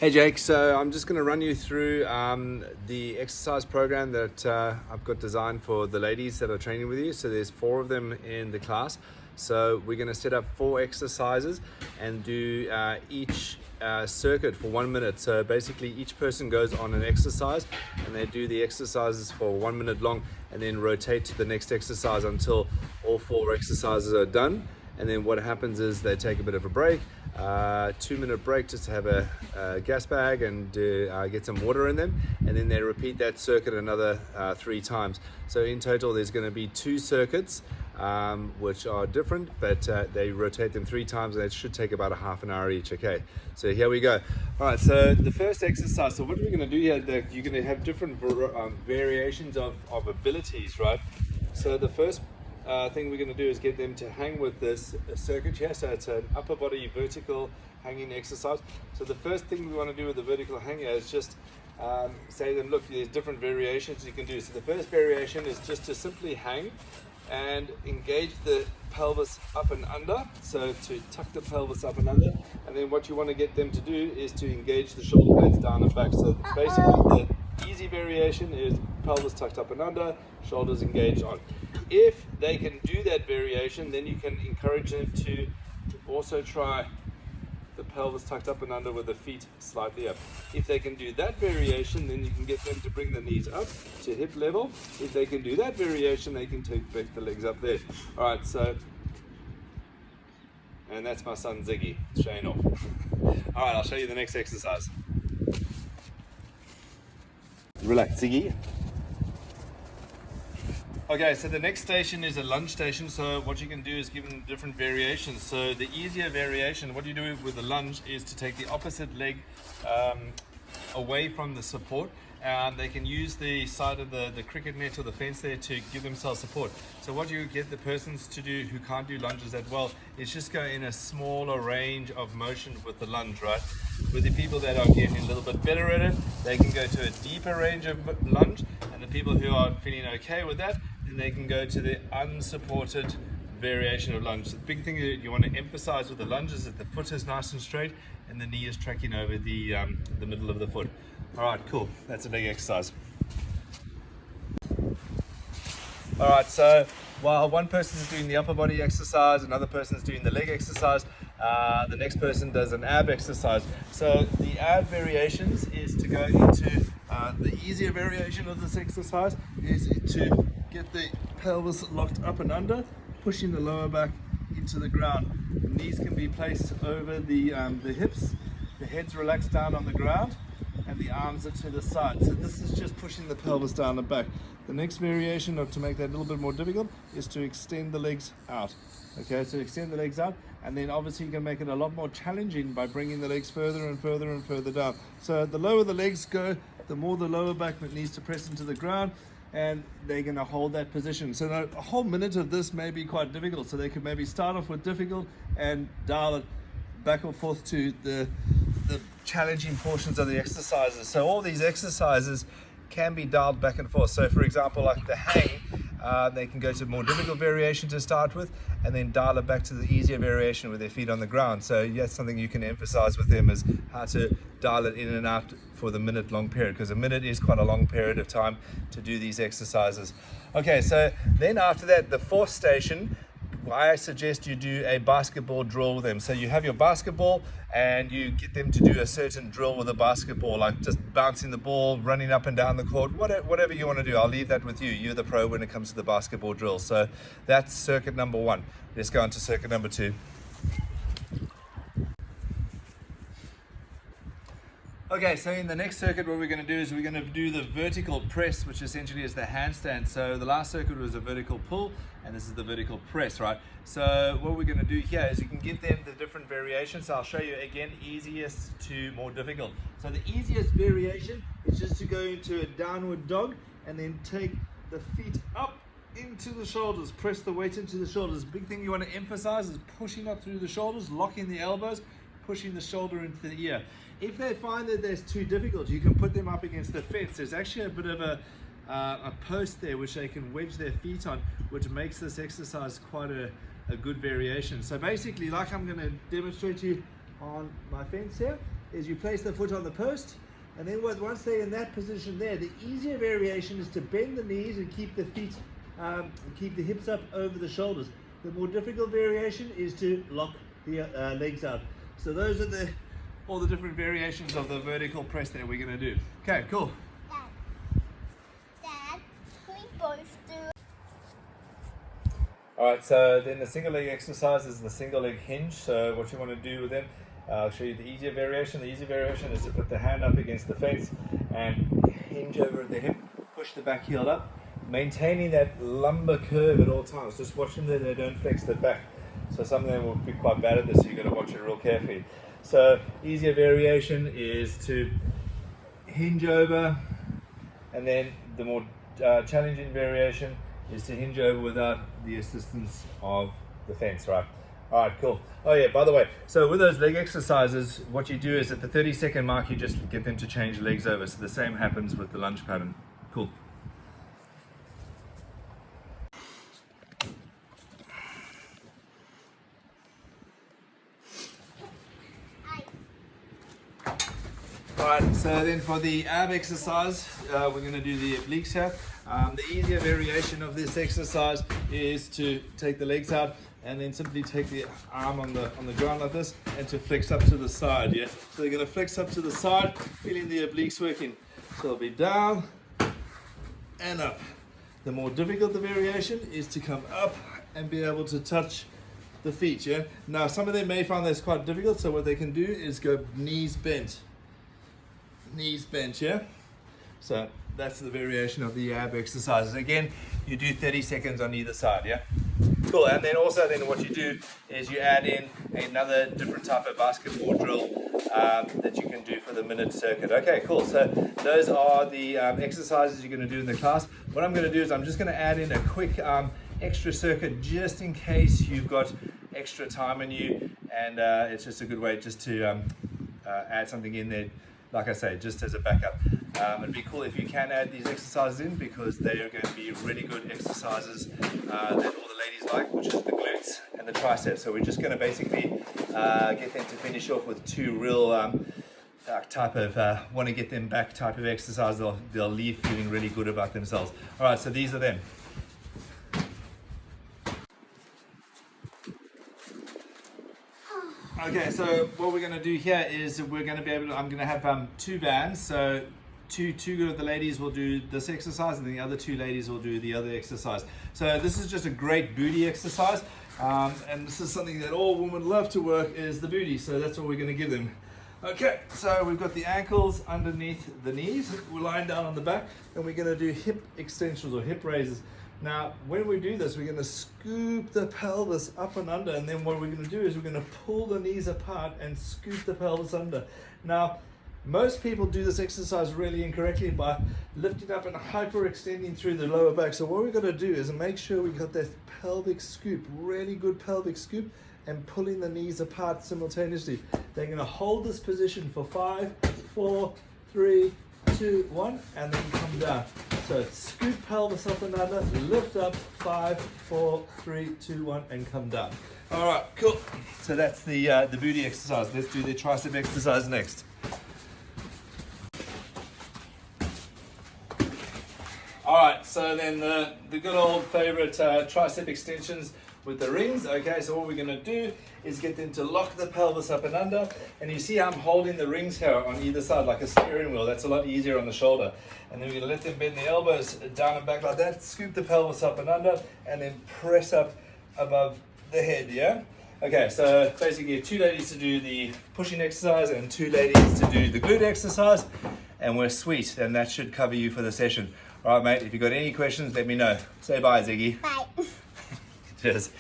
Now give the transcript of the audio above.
Hey Jake, so I'm just going to run you through the exercise program that I've got designed for the ladies that are training with you. So there's 4 of them in the class. So we're going to set up 4 exercises and do each circuit for 1 minute. So basically each person goes on an exercise and they do the exercises for 1 minute long and then rotate to the next exercise until all 4 exercises are done. And then what happens is they take a bit of a break, 2-minute break just to have a gas bag and get some water in them, and then they repeat that circuit another 3 times. So in total there's going to be 2 circuits which are different, but they rotate them 3 times and it should take about a half an hour each. Okay, so here we go. All right, so the first exercise, so what we're going to do here, you're going to have different variations of abilities, right? So the first thing we're going to do is get them to hang with this circuit here. So it's an upper body vertical hanging exercise. So the first thing we want to do with the vertical hanger is just say to them, look, there's different variations you can do. So the first variation is just to simply hang and engage the pelvis up and under. So to tuck the pelvis up and under. And then what you want to get them to do is to engage the shoulder blades down and back. So basically the easy variation is pelvis tucked up and under, shoulders engaged on. If they can do that variation, then you can encourage them to also try the pelvis tucked up and under with the feet slightly up. If they can do that variation, then you can get them to bring the knees up to hip level. If they can do that variation, they can take back the legs up there. All right, so, and that's my son Ziggy showing off. All right, I'll show you the next exercise. Relax, Ziggy. Okay, so the next station is a lunge station. So what you can do is give them different variations. So the easier variation, what you do with the lunge is to take the opposite leg away from the support. They can use the side of the cricket net or the fence there to give themselves support. So what you get the persons to do who can't do lunges that well is just go in a smaller range of motion with the lunge, right? With the people that are getting a little bit better at it, they can go to a deeper range of lunge, and the people who are feeling okay with that, then they can go to the unsupported variation of lunge. The big thing that you want to emphasize with the lunge is that the foot is nice and straight and the knee is tracking over the middle of the foot. All right, cool. That's a leg exercise. All right, so while one person is doing the upper body exercise, another person is doing the leg exercise, the next person does an ab exercise. So the ab variations is to go into the easier variation of this exercise is to get the pelvis locked up and under, pushing the lower back into the ground. The knees can be placed over the hips, the head's relaxed down on the ground, and the arms are to the side. So this is just pushing the pelvis down and back. The next variation, to make that a little bit more difficult, is to extend the legs out. Okay, so extend the legs out, and then obviously you can make it a lot more challenging by bringing the legs further and further and further down. So the lower the legs go, the more the lower back needs to press into the ground, and they're going to hold that position. So now, a whole minute of this may be quite difficult, so they could maybe start off with difficult and dial it back and forth to the challenging portions of the exercises. So all these exercises can be dialed back and forth. So for example, like the hang, they can go to more difficult variation to start with and then dial it back to the easier variation with their feet on the ground. So that's something you can emphasize with them, is how to dial it in and out for the minute long period, because a minute is quite a long period of time to do these exercises. Okay, so then after that, the 4th station, I suggest you do a basketball drill with them. So you have your basketball and you get them to do a certain drill with a basketball, like just bouncing the ball, running up and down the court, whatever you want to do. I'll leave that with you. You're the pro when it comes to the basketball drill. So that's circuit number 1. Let's go on to circuit number 2. Okay, so in the next circuit, what we're going to do is we're going to do the vertical press, which essentially is the handstand. So the last circuit was a vertical pull, and this is the vertical press, right? So what we're going to do here is you can give them the different variations. So I'll show you again, easiest to more difficult. So the easiest variation is just to go into a downward dog and then take the feet up into the shoulders, press the weight into the shoulders. Big thing you want to emphasize is pushing up through the shoulders, locking the elbows, pushing the shoulder into the ear. If they find that that's too difficult, you can put them up against the fence. There's actually a bit of a post there which they can wedge their feet on, which makes this exercise quite a good variation. So basically, like I'm going to demonstrate to you on my fence here, is you place the foot on the post, and then once they're in that position there, the easier variation is to bend the knees and keep the feet, keep the hips up over the shoulders. The more difficult variation is to lock the legs out. So those are all the different variations of the vertical press that we're going to do. Okay, cool. Dad, can we both do? Alright, so then the single leg exercise is the single leg hinge. So what you want to do with them, I'll show you the easier variation. The easier variation is to put the hand up against the fence and hinge over at the hip, push the back heel up, maintaining that lumbar curve at all times. Just watching that they don't flex the back. So some of them will be quite bad at this, so you've got to watch it real carefully. So easier variation is to hinge over, and then the more challenging variation is to hinge over without the assistance of the fence, right? All right, cool. Oh yeah, by the way, so with those leg exercises, what you do is at the 30-second mark, you just get them to change legs over. So the same happens with the lunge pattern. Cool. Alright, so then for the ab exercise, we're going to do the obliques here. The easier variation of this exercise is to take the legs out and then simply take the arm on the ground like this and to flex up to the side, yeah? So they're going to flex up to the side, feeling the obliques working. So it'll be down and up. The more difficult the variation is to come up and be able to touch the feet, yeah? Now some of them may find this quite difficult, so what they can do is go knees bent. Knees bent, yeah? So that's the variation of the ab exercises. Again, you do 30 seconds on either side, yeah? Cool, and then also then what you do is you add in another different type of basketball drill that you can do for the minute circuit. Okay, cool, so those are the exercises you're going to do in the class. What I'm going to do is I'm just going to add in a quick extra circuit just in case you've got extra time in you, and it's just a good way just to add something in there. Like I say, just as a backup. It'd be cool if you can add these exercises in, because they are going to be really good exercises that all the ladies like, which is the glutes and the triceps. So we're just going to basically get them to finish off with two real type of want to get them back type of exercise. They'll leave feeling really good about themselves. All right, so these are them. Okay, so what we're going to do here is we're going to be able to, I'm going to have two bands. So two of the ladies will do this exercise, and the other two ladies will do the other exercise. So this is just a great booty exercise, and this is something that all women love to work, is the booty. So that's what we're going to give them. Okay, so we've got the ankles underneath the knees. We're lying down on the back, and we're going to do hip extensions or hip raises. Now, when we do this, we're going to scoop the pelvis up and under, and then what we're going to do is we're going to pull the knees apart and scoop the pelvis under. Now, most people do this exercise really incorrectly by lifting up and hyperextending through the lower back. So what we're going to do is make sure we got that pelvic scoop, really good pelvic scoop, and pulling the knees apart simultaneously. They're going to hold this position for 5, 4, 3, 2, 1, and then come down. So scoop pelvis up and under, lift up, 5, 4, 3, 2, 1, and come down. All right, cool. So that's the booty exercise. Let's do the tricep exercise next. All right, so then the good old favorite tricep extensions with the rings. Okay, so what we're going to do is get them to lock the pelvis up and under, and you see I'm holding the rings here on either side like a steering wheel. That's a lot easier on the shoulder. And then we're going to let them bend the elbows down and back like that, scoop the pelvis up and under, and then press up above the head, yeah? Okay, so basically 2 ladies to do the pushing exercise and 2 ladies to do the glute exercise, and we're sweet, and that should cover you for the session. All right, mate, if you've got any questions, let me know. Say bye, Ziggy. Bye. Cheers.